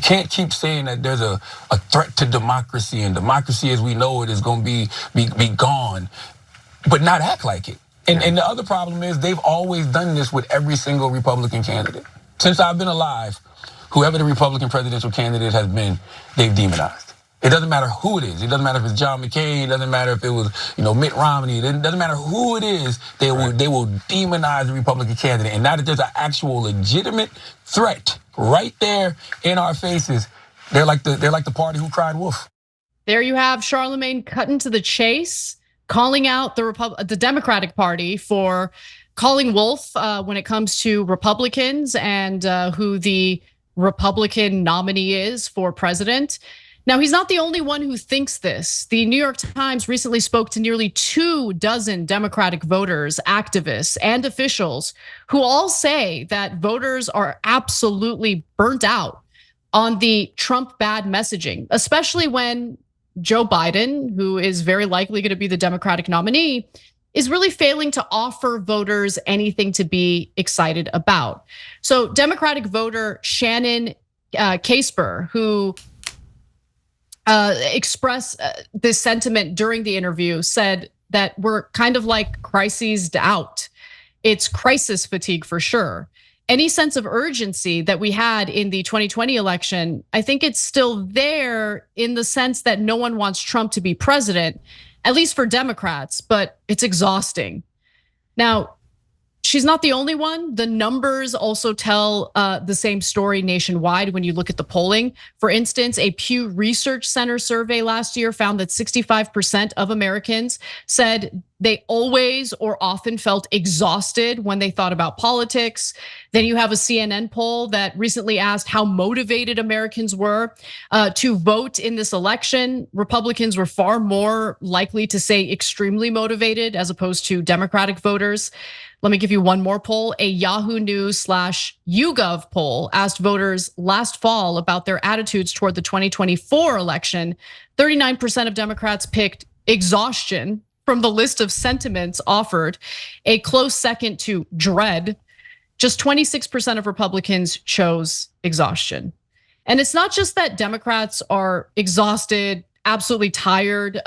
can't keep saying that there's a threat to democracy, and democracy as we know it is going to be gone, but not act like it. And the other problem is they've always done this with every single Republican candidate. Since I've been alive, whoever the Republican presidential candidate has been, they've demonized. It doesn't matter who it is. It doesn't matter if it's John McCain. It doesn't matter if it was, Mitt Romney. It doesn't matter who it is. They will demonize the Republican candidate. And now that there's an actual legitimate threat right there in our faces, they're like the party who cried wolf. There you have Charlemagne cutting to the chase, calling out the Democratic Party for calling wolf when it comes to Republicans and who the Republican nominee is for president. Now, he's not the only one who thinks this. The New York Times recently spoke to nearly 24 Democratic voters, activists, and officials who all say that voters are absolutely burnt out on the Trump bad messaging, especially when Joe Biden, who is very likely going to be the Democratic nominee, is really failing to offer voters anything to be excited about. So Democratic voter Shannon Casper, who expressed this sentiment during the interview, said that we're kind of like crises out. It's crisis fatigue for sure. Any sense of urgency that we had in the 2020 election, I think it's still there in the sense that no one wants Trump to be president, at least for Democrats, but it's exhausting. Now, she's not the only one. The numbers also tell the same story nationwide when you look at the polling. For instance, a Pew Research Center survey last year found that 65% of Americans said they always or often felt exhausted when they thought about politics. Then you have a CNN poll that recently asked how motivated Americans were to vote in this election. Republicans were far more likely to say extremely motivated as opposed to Democratic voters. Let me give you one more poll. A Yahoo News /YouGov poll asked voters last fall about their attitudes toward the 2024 election. 39% of Democrats picked exhaustion from the list of sentiments offered, a close second to dread. Just 26% of Republicans chose exhaustion. And it's not just that Democrats are exhausted, absolutely tired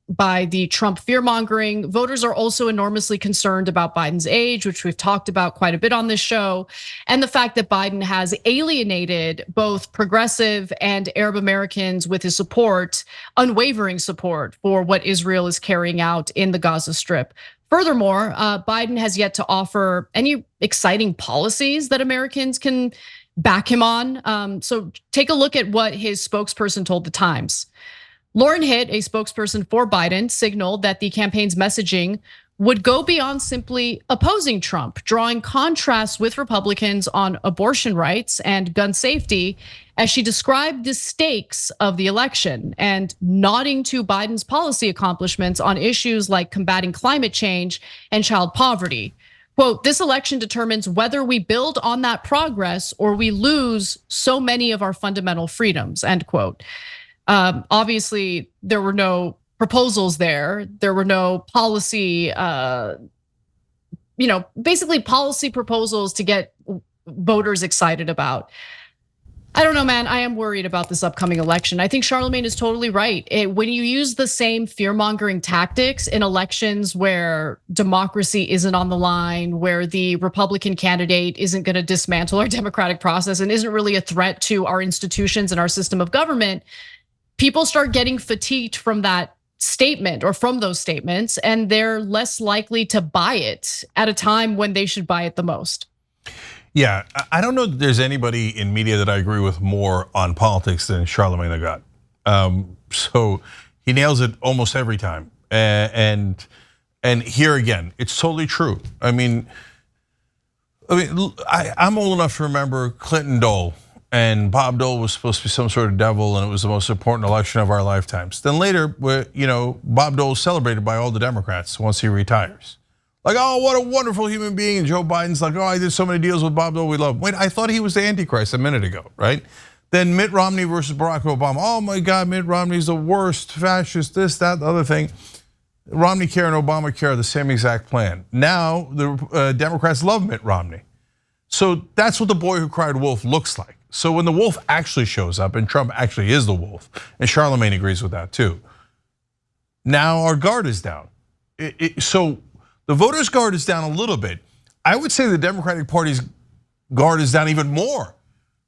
by the Trump fear-mongering. Voters are also enormously concerned about Biden's age, which we've talked about quite a bit on this show, and the fact that Biden has alienated both progressive and Arab Americans with his support, unwavering support for what Israel is carrying out in the Gaza Strip. Furthermore, Biden has yet to offer any exciting policies that Americans can back him on. So take a look at what his spokesperson told the Times. Lauren Hitt, a spokesperson for Biden, signaled that the campaign's messaging would go beyond simply opposing Trump, drawing contrasts with Republicans on abortion rights and gun safety, as she described the stakes of the election and nodding to Biden's policy accomplishments on issues like combating climate change and child poverty. Quote, this election determines whether we build on that progress or we lose so many of our fundamental freedoms, end quote. Obviously, there were no proposals there. There were no policy, basically policy proposals to get voters excited about. I don't know, man. I am worried about this upcoming election. I think Charlemagne is totally right. When you use the same fear-mongering tactics in elections where democracy isn't on the line, where the Republican candidate isn't going to dismantle our democratic process and isn't really a threat to our institutions and our system of government, people start getting fatigued from that statement or from those statements, and they're less likely to buy it at a time when they should buy it the most. Yeah, I don't know that there's anybody in media that I agree with more on politics than Charlemagne the God. So he nails it almost every time. And here again, it's totally true. I'm old enough to remember Clinton Dole. And Bob Dole was supposed to be some sort of devil, and it was the most important election of our lifetimes. Then later, Bob Dole is celebrated by all the Democrats once he retires. Like, oh, what a wonderful human being. And Joe Biden's like, oh, I did so many deals with Bob Dole, we love him. Wait, I thought he was the Antichrist a minute ago, right? Then Mitt Romney versus Barack Obama. Oh my God, Mitt Romney's the worst, fascist, this, that, the other thing. Romney care and Obamacare are the same exact plan. Now, the Democrats love Mitt Romney. So that's what the boy who cried wolf looks like. So when the wolf actually shows up, and Trump actually is the wolf, and Charlemagne agrees with that too, now our guard is down. So the voters' guard is down a little bit. I would say the Democratic Party's guard is down even more.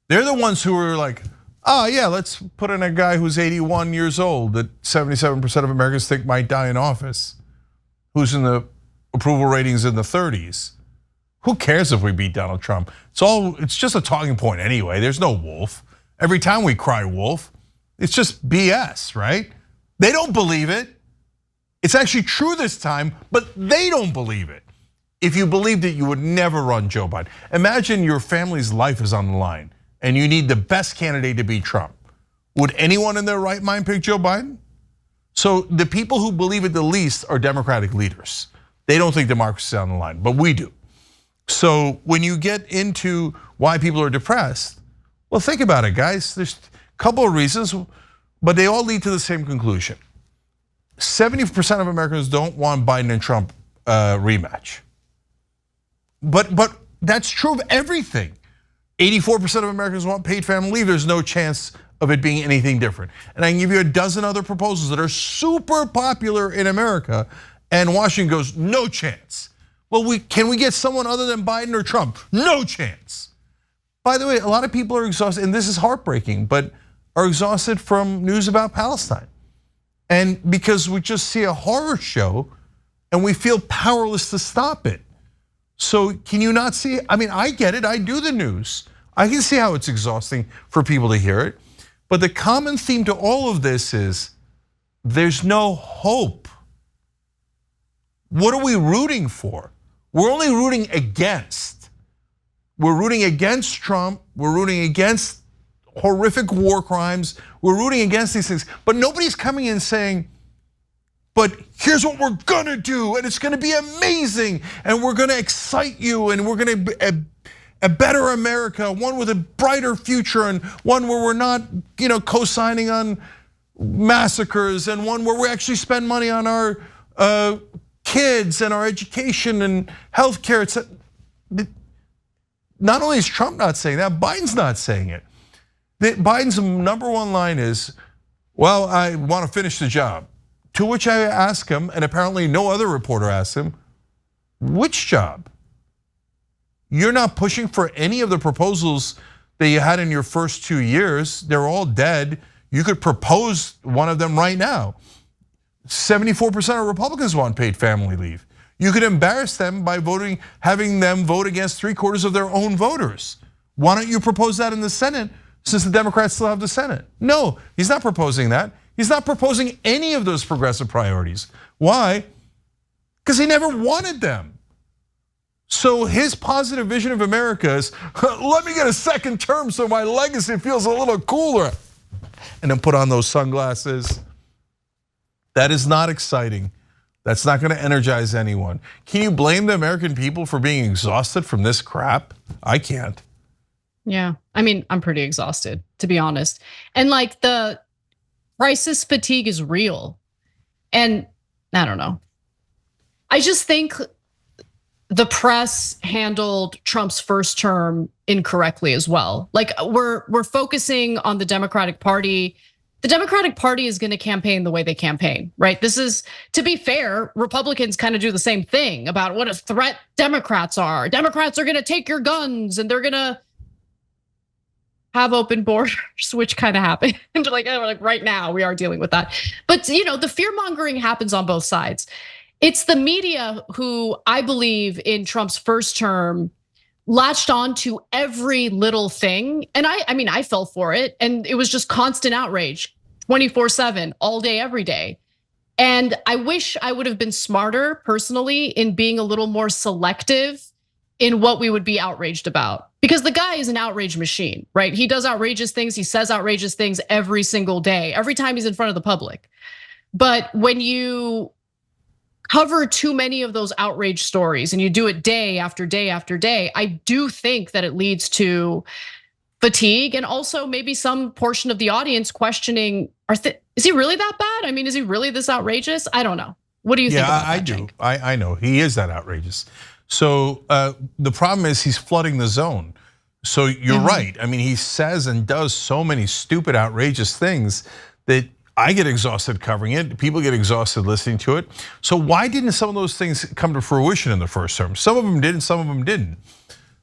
They're the ones who are like, oh yeah, let's put in a guy who's 81 years old that 77% of Americans think might die in office, who's in the approval ratings in the 30s. Who cares if we beat Donald Trump? It's just a talking point anyway. There's no wolf. Every time we cry wolf, it's just BS, right? They don't believe it. It's actually true this time, but they don't believe it. If you believed it, you would never run Joe Biden. Imagine your family's life is on the line and you need the best candidate to beat Trump. Would anyone in their right mind pick Joe Biden? So the people who believe it the least are Democratic leaders. They don't think democracy is on the line, but we do. So when you get into why people are depressed, well, think about it, guys. There's a couple of reasons, but they all lead to the same conclusion. 70% of Americans don't want Biden and Trump rematch. But that's true of everything. 84% of Americans want paid family leave. There's no chance of it being anything different. And I can give you a dozen other proposals that are super popular in America, and Washington goes, no chance. Well, can we get someone other than Biden or Trump? No chance. By the way, a lot of people are exhausted, and this is heartbreaking, but are exhausted from news about Palestine. And because we just see a horror show and we feel powerless to stop it. So can you not see it? I mean, I get it, I do the news. I can see how it's exhausting for people to hear it. But the common theme to all of this is there's no hope. What are we rooting for? We're only rooting against. We're rooting against Trump. We're rooting against horrific war crimes. We're rooting against these things. But nobody's coming in saying, but here's what we're gonna do, and it's gonna be amazing, and we're gonna excite you, and we're gonna be a better America, one with a brighter future, and one where we're not, co-signing on massacres, and one where we actually spend money on our kids and our education and healthcare. Not only is Trump not saying that, Biden's not saying it. Biden's number one line is, well, I want to finish the job. To which I ask him, and apparently no other reporter asks him, which job? You're not pushing for any of the proposals that you had in your first 2 years. They're all dead. You could propose one of them right now. 74% of Republicans want paid family leave. You could embarrass them by having them vote against 3/4 of their own voters. Why don't you propose that in the Senate, since the Democrats still have the Senate? No, he's not proposing that. He's not proposing any of those progressive priorities. Why? Because he never wanted them. So his positive vision of America is, let me get a second term so my legacy feels a little cooler. And then put on those sunglasses. That is not exciting. That's not gonna energize anyone. Can you blame the American people for being exhausted from this crap? I can't. Yeah, I mean, I'm pretty exhausted, to be honest. And like the crisis fatigue is real. And I don't know. I just think the press handled Trump's first term incorrectly as well. Like we're focusing on the Democratic Party. The Democratic Party is gonna campaign the way they campaign, right? This is, to be fair, Republicans kind of do the same thing about what a threat Democrats are. Democrats are gonna take your guns and they're gonna have open borders, which kind of happened. like right now, we are dealing with that. But the fear-mongering happens on both sides. It's the media who, I believe, in Trump's first term, latched on to every little thing. And I mean, I fell for it. And it was just constant outrage, 24/7, all day, every day. And I wish I would have been smarter personally in being a little more selective in what we would be outraged about. Because the guy is an outrage machine, right? He does outrageous things, he says outrageous things every single day, every time he's in front of the public. But when you cover too many of those outrage stories and you do it day after day after day, I do think that it leads to fatigue and also maybe some portion of the audience questioning, is he really that bad? I mean, is he really this outrageous? I don't know. What do you think about that, I do. Cenk? I know he is that outrageous. So the problem is he's flooding the zone. So you're right. I mean, he says and does so many stupid, outrageous things that I get exhausted covering it. People get exhausted listening to it. So why didn't some of those things come to fruition in the first term? Some of them did and some of them didn't.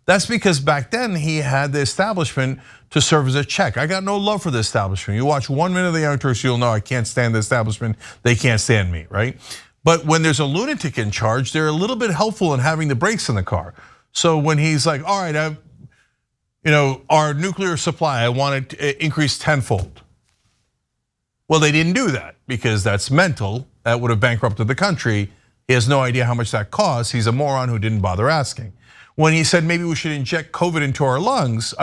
That's because back then he had the establishment to serve as a check. I got no love for the establishment. You watch 1 minute of the Young Turks, you'll know I can't stand the establishment. They can't stand me, right? But when there's a lunatic in charge, they're a little bit helpful in having the brakes in the car. So when he's like, all right, our nuclear supply, I want it increased tenfold. Well, they didn't do that because that's mental. That would have bankrupted the country. He has no idea how much that costs. He's a moron who didn't bother asking. When he said maybe we should inject COVID into our lungs,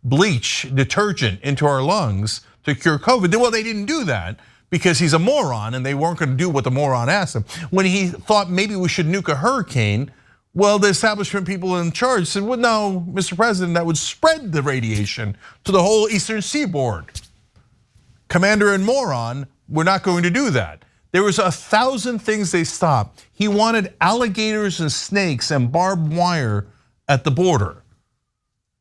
bleach, detergent into our lungs to cure COVID, well, they didn't do that because he's a moron and they weren't going to do what the moron asked him. When he thought maybe we should nuke a hurricane, well, the establishment people in charge said, well, no, Mr. President, that would spread the radiation to the whole eastern seaboard. Commander and moron, we're not going to do that. There was 1,000 things they stopped. He wanted alligators and snakes and barbed wire at the border.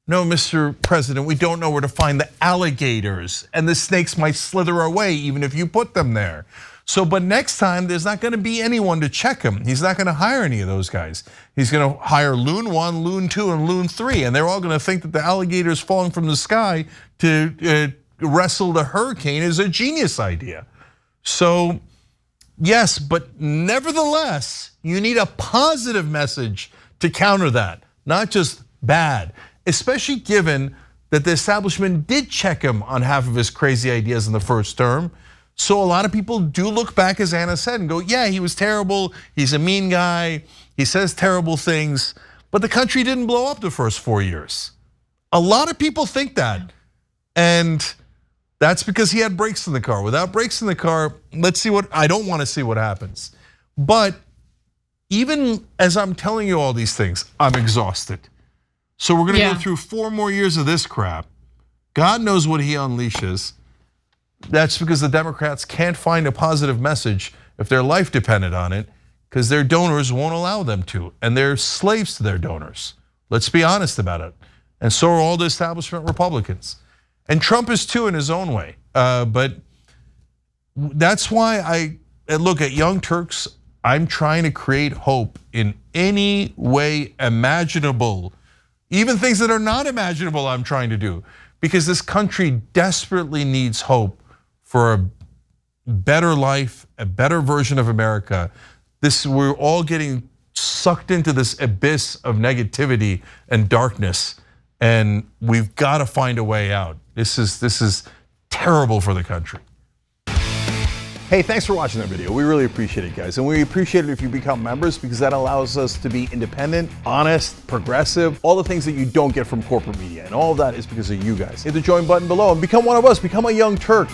No, Mr. President, we don't know where to find the alligators, and the snakes might slither away even if you put them there. So, but next time, there's not gonna be anyone to check him. He's not gonna hire any of those guys. He's gonna hire Loon 1, Loon 2, and Loon 3, and they're all gonna think that the alligators falling from the sky to wrestle the hurricane is a genius idea. So, yes, but nevertheless, you need a positive message to counter that, not just bad, especially given that the establishment did check him on half of his crazy ideas in the first term. So a lot of people do look back, as Anna said, and go, yeah, he was terrible, he's a mean guy, he says terrible things, but the country didn't blow up the first 4 years. A lot of people think that, and that's because he had brakes in the car. Without brakes in the car, I don't want to see what happens. But even as I'm telling you all these things, I'm exhausted. So we're gonna go through 4 more years of this crap. God knows what he unleashes. That's because the Democrats can't find a positive message if their life depended on it, because their donors won't allow them to, and they're slaves to their donors. Let's be honest about it. And so are all the establishment Republicans. And Trump is too in his own way. But that's why I look at Young Turks. I'm trying to create hope in any way imaginable. Even things that are not imaginable, I'm trying to do. Because this country desperately needs hope for a better life, a better version of America. We're all getting sucked into this abyss of negativity and darkness, and we've got to find a way out. This is terrible for the country. Hey, thanks for watching that video. We really appreciate it, guys. And we appreciate it if you become members, because that allows us to be independent, honest, progressive, all the things that you don't get from corporate media. And all of that is because of you guys. Hit the join button below and become one of us, become a Young Turk.